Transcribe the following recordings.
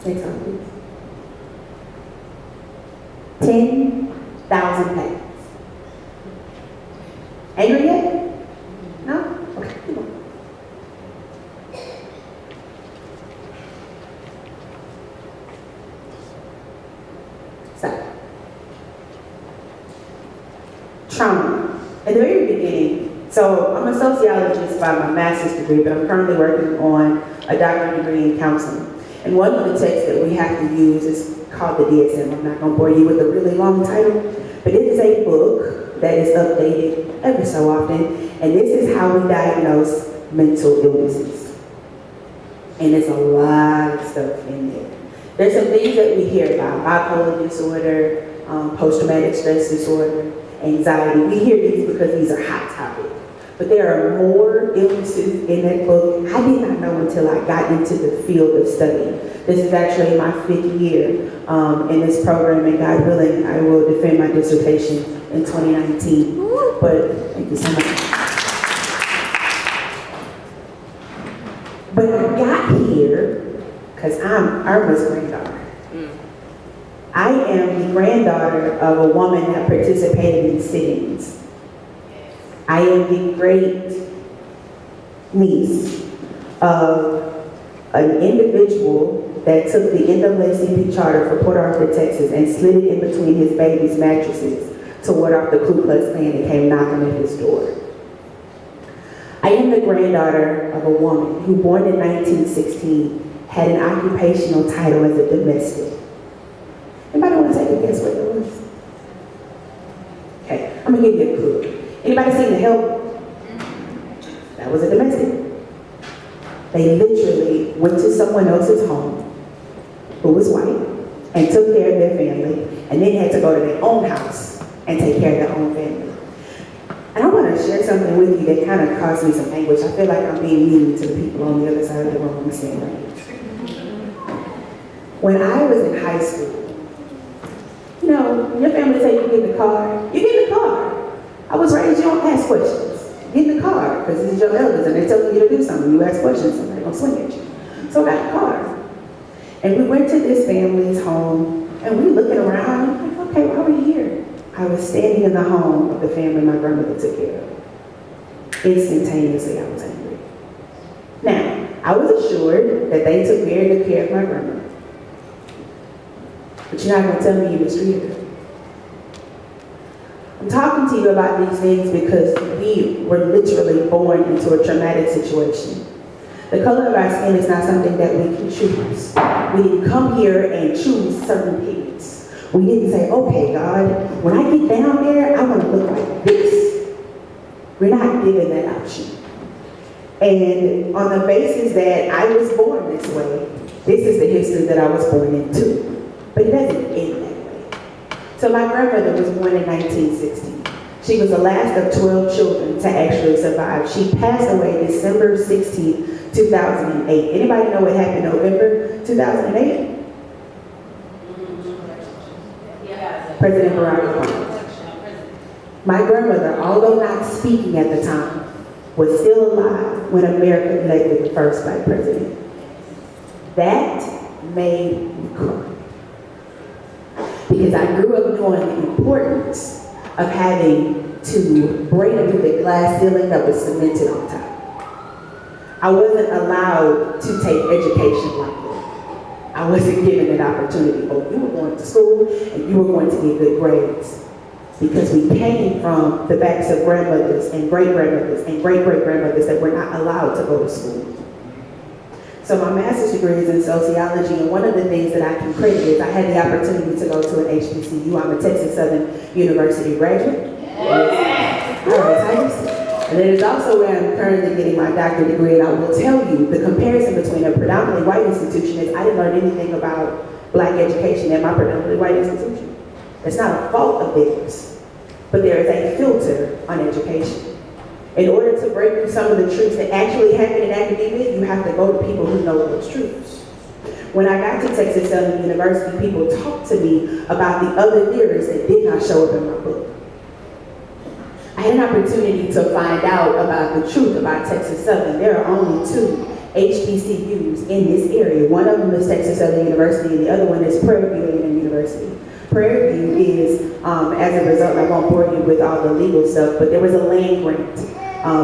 Next one, please. 10,000 pounds. Angry yet? No? Okay, come on. Stop. Trauma. At the very beginning, so I'm a sociologist by my master's degree, but I'm currently working on a doctorate degree in counseling. And one of the texts that we have to use is called the DSM. I'm not going to bore you with a really long title, but it is a book that is updated every so often, and this is how we diagnose mental illnesses. And there's a lot of stuff in there. There's some things that we hear about: bipolar disorder, post-traumatic stress disorder, anxiety. We hear these because these are hot topics. But there are more illnesses in that book. I did not know until I got into the field of study. This is actually my 5th year in this program, and God willing, I will defend my dissertation in 2019. But thank you so much. But I got here because I'm Irma's granddaughter. I am the granddaughter of a woman that participated in sit-ins. I am the great niece of an individual that took the NAACP charter for Port Arthur, Texas, and slid it in between his baby's mattresses to ward off the Ku Klux Klan that came knocking at his door. I am the granddaughter of a woman who, born in 1916, had an occupational title as a domestic. Anybody want to take a guess what that was? Okay, I'm gonna give you a clue. Anybody seen The Help? That was a domestic. They literally went to someone else's home who was white and took care of their family, and then had to go to their own house and take care of their own family. And I want to share something with you that kind of caused me some anguish. I feel like I'm being mean to the people on the other side of the room. I'm saying right here. When I was in high school, you know, your family say you get in the car, you get in the car. I was raised, you don't ask questions. Get in the car, because this is your elders, and they're telling you to do something. You ask questions, and they're going to swing at you. So I got in the car. And we went to this family's home, and we looking around, I'm like, okay, why are we here? I was standing in the home of the family my grandmother took care of. Instantaneously, I was angry. Now, I was assured that they took very good care of my grandmother. But you're not going to tell me you mistreated her. I'm talking to you about these things because we were literally born into a traumatic situation. The color of our skin is not something that we can choose. We didn't come here and choose certain pigments. We didn't say, okay, God, when I get down there, I want to look like this. We're not given that option. And on the basis that I was born this way, this is the history that I was born into. But it doesn't end that way. So my grandmother was born in 1960. She was the last of 12 children to actually survive. She passed away December 16, 2008. Anybody know what happened November 2008? President Barack Obama. My grandmother, although not speaking at the time, was still alive when America elected the first black president. That made me cry. Because I grew up knowing the importance of having to break through the glass ceiling that was cemented on top. I wasn't allowed to take education like that. I wasn't given that opportunity. Oh, you were going to school and you were going to get good grades. Because we came from the backs of grandmothers and great-grandmothers and great-great-grandmothers that were not allowed to go to school. So my master's degree is in sociology, and one of the things that I can credit is I had the opportunity to go to an HBCU. I'm a Texas Southern University graduate. And it is also where I'm currently getting my doctorate degree, and I will tell you the comparison between a predominantly white institution is I didn't learn anything about black education at my predominantly white institution. It's not a fault of theirs, but there is a filter on education. In order to break through some of the truths that actually happen in academia, you have to go to people who know those truths. When I got to Texas Southern University, people talked to me about the other theories that did not show up in my book. I had an opportunity to find out about the truth about Texas Southern. There are only two HBCUs in this area. One of them is Texas Southern University, and the other one is Prairie View A&M University. Prairie View is, as a result, I won't bore you with all the legal stuff, but there was a land grant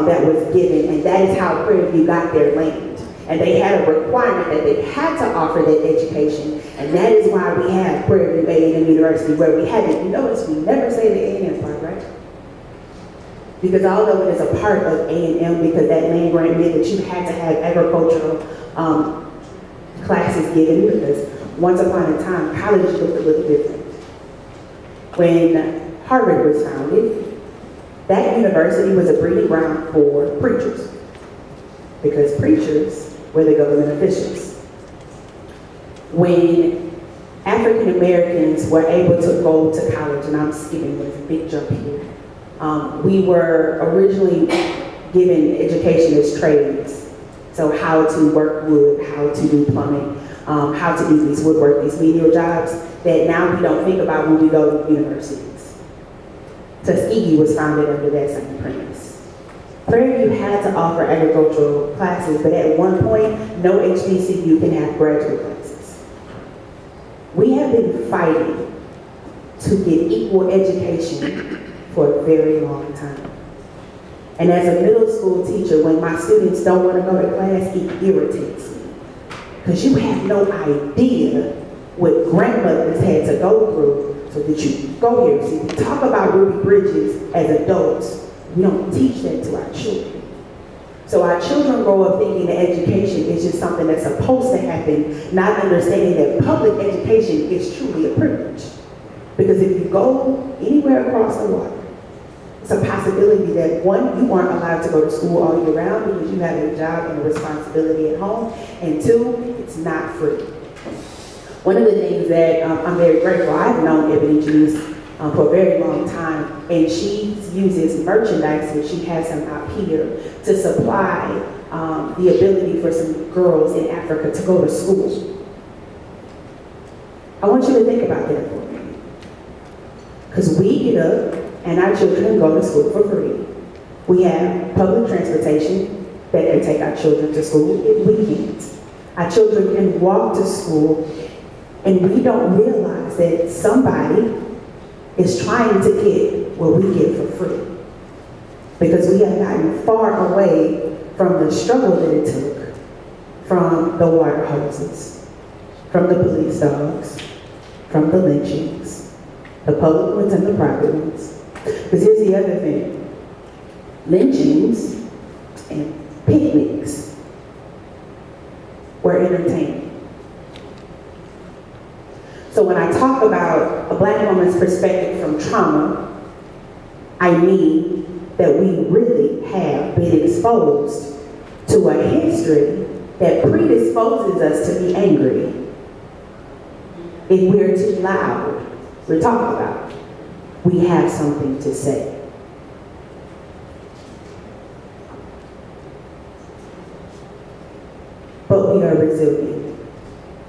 that was given, and that is how Prairie View got their land. And they had a requirement that they had to offer that education, and that is why we have Prairie View A&M University where we have it. You notice we never say the A&M part, right? Because although it is a part of A&M, because that land grant meant that you had to have agricultural classes given, because once upon a time, college looked a little different. When Harvard was founded, that university was a breeding ground for preachers, because preachers were the government officials. When African Americans were able to go to college, and I'm skipping this big jump here, we were originally given education as trades. So how to work wood, how to do plumbing, how to do these woodwork, these menial jobs that now we don't think about when we go to universities. Tuskegee was founded under that same premise. Prairie View had to offer agricultural classes, but at one point, no HBCU can have graduate classes. We have been fighting to get equal education for a very long time. And as a middle school teacher, when my students don't want to go to class, it irritates me. Because you have no idea what grandmothers had to go through so that you go here. See, we talk about Ruby Bridges as adults. We don't teach that to our children. So our children grow up thinking that education is just something that's supposed to happen, not understanding that public education is truly a privilege. Because if you go anywhere across the water, it's a possibility that one, you aren't allowed to go to school all year round because you have a job and a responsibility at home, and two, it's not free. One of the things that I'm very grateful, I've known Ebony Juice for a very long time, and she uses merchandise, which she has some out here, to supply the ability for some girls in Africa to go to school. I want you to think about that for a minute. Because we get up and our children go to school for free. We have public transportation that can take our children to school if we can't. Our children can walk to school, and we don't realize that somebody is trying to get what we get for free. Because we have gotten far away from the struggle that it took, from the water hoses, from the police dogs, from the lynchings, the public ones and the private ones. Because here's the other thing. Lynchings and picnics were entertaining. So when I talk about a Black woman's perspective from trauma, I mean that we really have been exposed to a history that predisposes us to be angry. If we're too loud, we're talking about it. We have something to say. But we are resilient.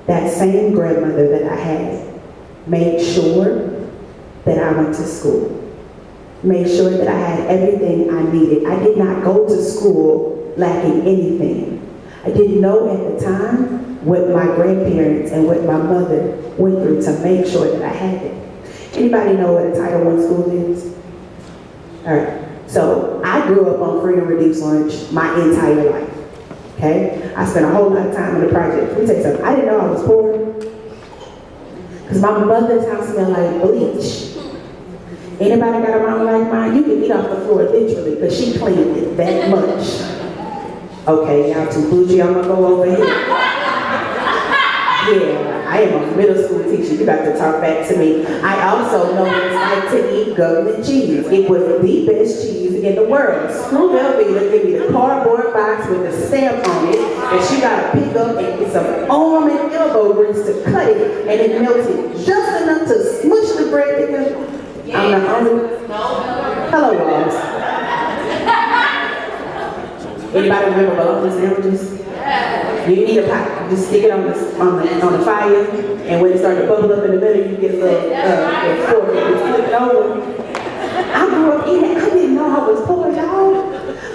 That same grandmother that I had made sure that I went to school, made sure that I had everything I needed. I did not go to school lacking anything. I didn't know at the time what my grandparents and what my mother went through to make sure that I had it. Anybody know what a Title I school is? All right. So I grew up on free and reduced lunch my entire life. Okay? I spent a whole lot of time in the project. Let me tell you something. I didn't know I was poor because my mother's house smelled like bleach. Anybody got a mama like mine? You can eat off the floor literally because she cleaned it that much. Okay, y'all too bougie. I'm gonna go over here. Yeah, I am a middle school teacher. You got to talk back to me. I also know what it's like to eat government cheese. It was the best cheese in the world. Screw Velveeta give me the cardboard box with the stamp on it, and she got to pick up and get some arm and elbow grease to cut it, and then melt it just enough to smush the bread together. I'm the only. Hello, Ross. Anybody remember bologna sandwiches? You need a pot. You just stick it on the fire, and when it starts to bubble up in the middle, you get a little fork and flip it over. I grew up eating. I didn't know I was poor, y'all.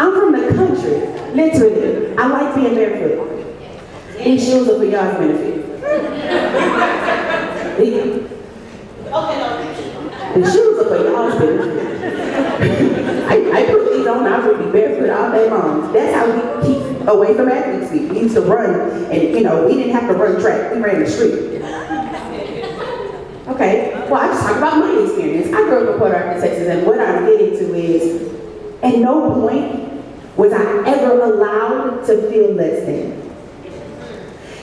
I'm from the country, literally. I like being barefoot. These shoes are for y'all's benefit. The shoes are for y'all's benefit. I put these on, I would be barefoot all day long. That's how we keep away from athletes. We used to run, and we didn't have to run track, we ran the street. Okay, well, I just talk about my experience. I grew up in Port Arthur, Texas, and what I'm getting to is, at no point was I ever allowed to feel less than.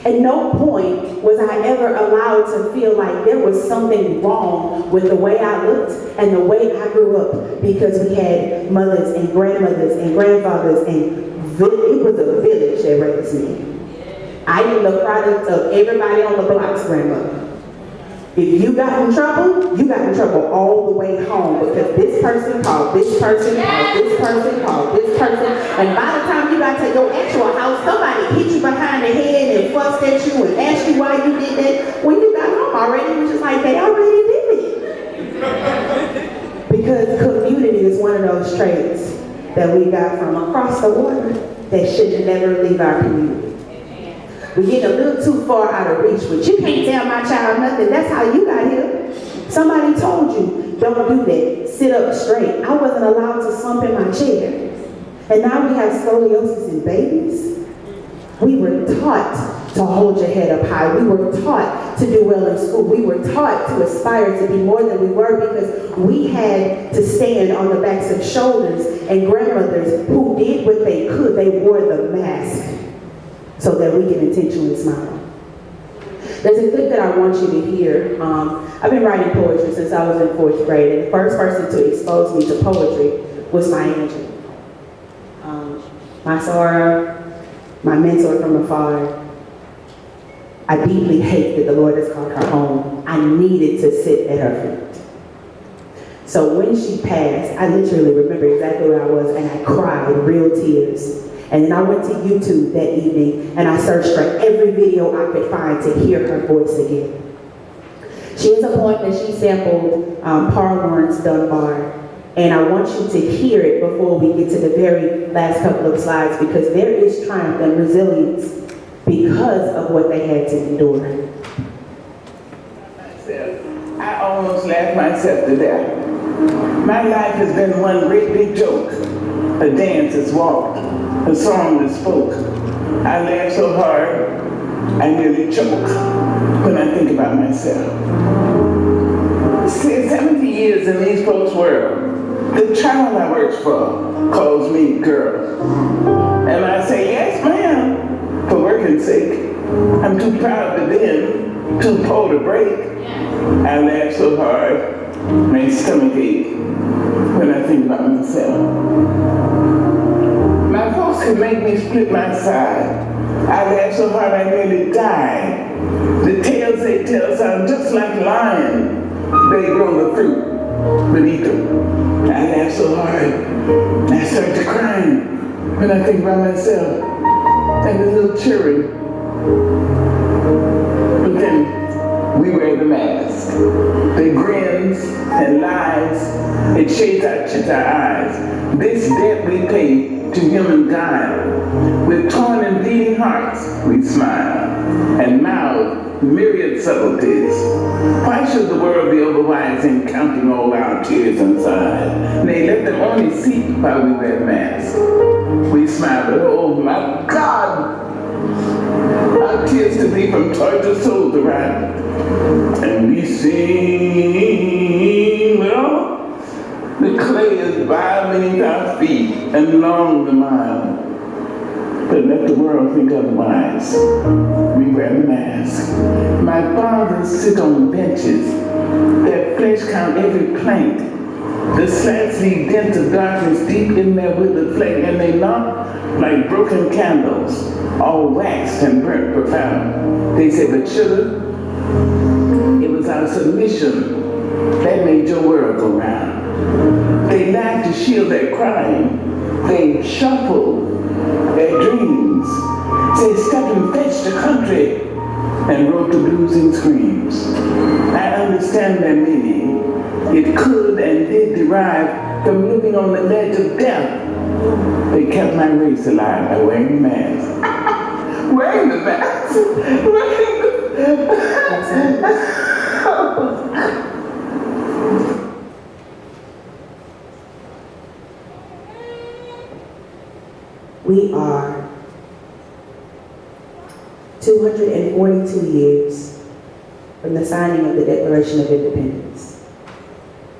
At no point was I ever allowed to feel like there was something wrong with the way I looked and the way I grew up, because we had mothers and grandmothers and grandfathers, and it was a village that raised me. I am the product of everybody on the block's grandmother. If you got in trouble, you got in trouble all the way home, because this person called this person, called this person, called this person, and by the time you got to your actual house, somebody hit you behind the head and fussed at you and asked you why you did that. When you got home already, it was just like, they already did it. Because community is one of those traits that we got from across the water that should never leave our community. We get a little too far out of reach, but you can't tell my child nothing. That's how you got here. Somebody told you, don't do that. Sit up straight. I wasn't allowed to slump in my chair. And now we have scoliosis in babies. We were taught to hold your head up high. We were taught to do well in school. We were taught to aspire to be more than we were, because we had to stand on the backs of shoulders and grandmothers who did what they could. They wore the mask so that we can intentionally smile. There's a clip that I want you to hear. I've been writing poetry since I was in 4th grade, and the first person to expose me to poetry was my angel. My Sora, my mentor from afar. I deeply hate that the Lord has called her home. I needed to sit at her feet. So when she passed, I literally remember exactly where I was, and I cried real tears. And then I went to YouTube that evening, and I searched for every video I could find to hear her voice again. She has a poem that she sampled, Paul Laurence Dunbar, and I want you to hear it before we get to the very last couple of slides, because there is triumph and resilience because of what they had to endure. I almost laughed myself to death. My life has been one great big joke. A dance is walked, a song is spoke. I laugh so hard, I nearly choke when I think about myself. 70 years in these folks' world, the child I worked for calls me girl. And I say, yes ma'am, for working's sake. I'm too proud to bend, too poor to break. I laugh so hard, my stomach ache when I think about myself. My folks could make me split my side. I laugh so hard I nearly died. The tales they tell sound just like lying. They grow the fruit, but eat them. I laugh so hard, I start to crying when I think about myself and the little children. But then we wear the mask. The grins and lies, it shades our eyes. This debt we pay to human guile. With torn and bleeding hearts, we smile and mouth myriad subtleties. Why should the world be overwise in counting all our tears and sighs? Nay, let them only see while we wear masks. We smile, but oh my God, our tears to be from tortured souls to ride. And we sing, well, the clay is vile beneath our feet and long the mile. But let the world think otherwise. We wear the mask. My fathers sit on benches. Their flesh count every plank. The slants leave dents of darkness deep in their withered flesh, and they knock like broken candles, all waxed and burnt profound. They say, but sugar, it was our submission that made your world go round. They laugh to shield their crying. They shuffle their dreams. They step and fetch the country and wrote the blues and screams. I understand their meaning. It could and did derive from living on the ledge of death. They kept my race alive by wearing masks. wearing the mask. We are 242 years from the signing of the Declaration of Independence.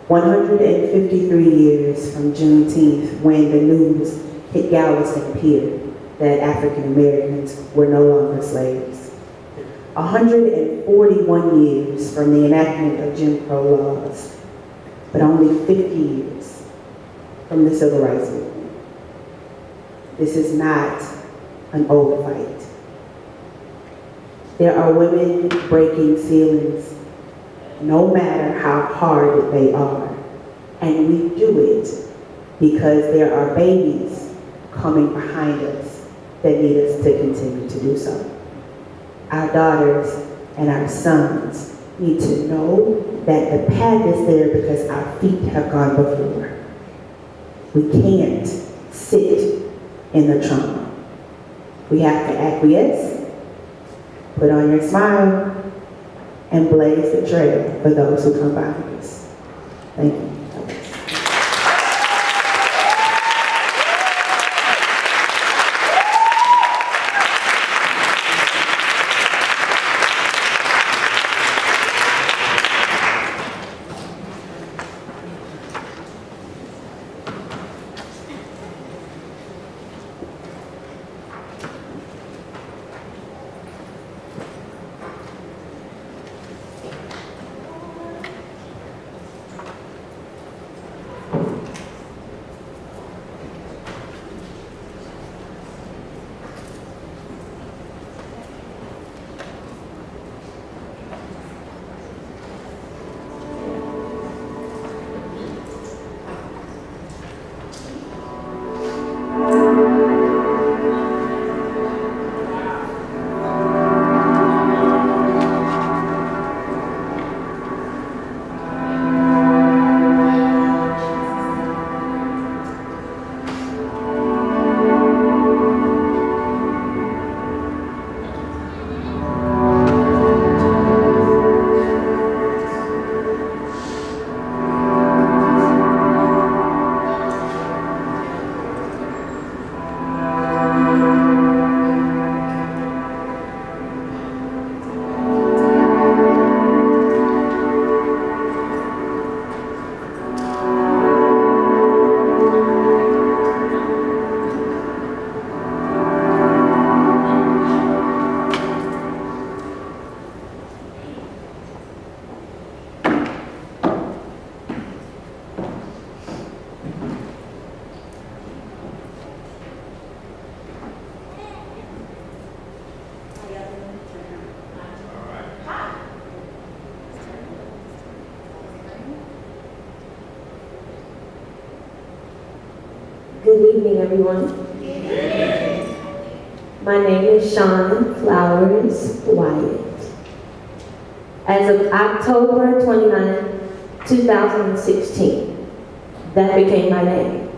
153 years from Juneteenth, when the news hit Galveston Pier that African Americans were no longer slaves. 141 years from the enactment of Jim Crow laws, but only 50 years from the Civil Rights Movement. This is not an old fight. There are women breaking ceilings, no matter how hard they are. And we do it because there are babies coming behind us that need us to continue to do so. Our daughters and our sons need to know that the path is there because our feet have gone before. We can't sit in the trauma. We have to acquiesce, put on your smile, and blaze the trail for those who come behind us. Thank you. Good evening, everyone. My name is Shawn Flowers Wyatt. As of October 29, 2016, that became my name,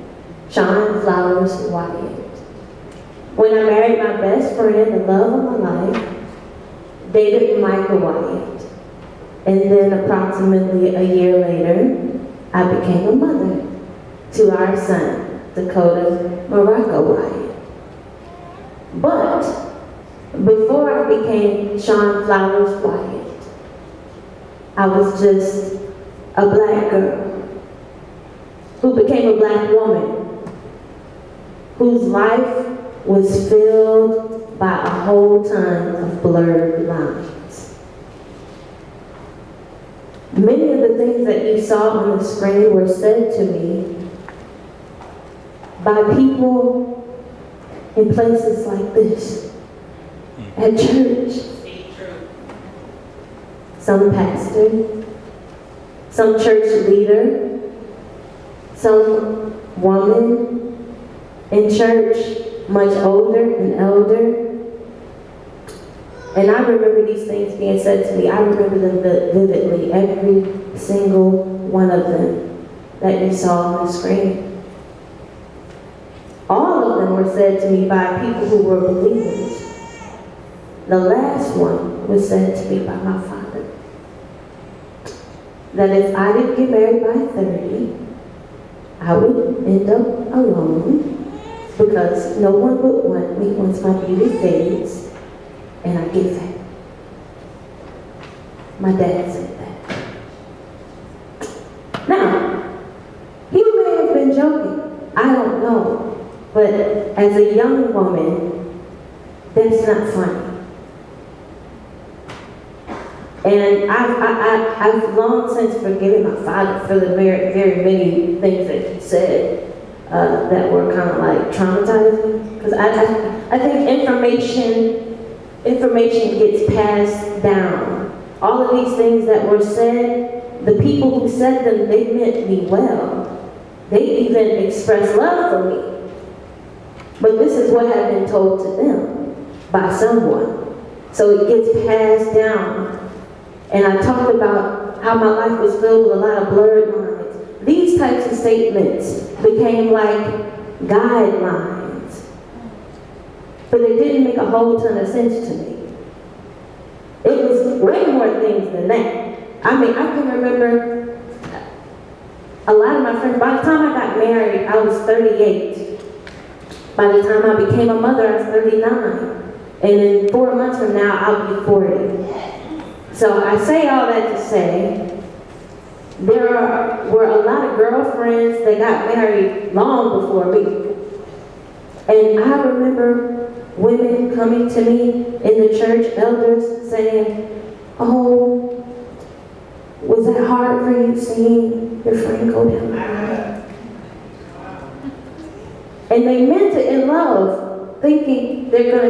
Shawn Flowers Wyatt. When I married my best friend, the love of my life, David Michael Wyatt, and then approximately a year later, I became a mother to our son, Dakota Morocco Wyatt. But before I became Shawn Flowers Wyatt, I was just a black girl who became a black woman whose life was filled by a whole ton of blurred lines. Many of the things that you saw on the screen were said to me by people in places like this, at church. Some pastor, some church leader, some woman in church, much older and elder. And I remember these things being said to me. I remember them vividly, every single one of them that you saw on the screen. All of them were said to me by people who were believers. The last one was said to me by my father. That if I didn't get married by 30, I would end up alone because no one would want me once my beauty fades and I get fat. My dad said that. Now, he may have been joking. I don't know. But as a young woman, that's not funny. And I've long since forgiven my father for the very, very many things that he said that were kind of like traumatizing. Because I think information gets passed down. All of these things that were said, the people who said them, they meant me well. They even expressed love for me. But this is what had been told to them by someone. So it gets passed down. And I talked about how my life was filled with a lot of blurred lines. These types of statements became like guidelines. But it didn't make a whole ton of sense to me. It was way more things than that. I mean, I can remember a lot of my friends, by the time I got married, I was 38. By the time I became a mother, I was 39. And in 4 months from now, I'll be 40. So I say all that to say, there were a lot of girlfriends that got married long before me. And I remember women coming to me in the church, elders, saying, "Oh, was that hard for you seeing your friend go down the aisle?" And they meant it in love, thinking they're going to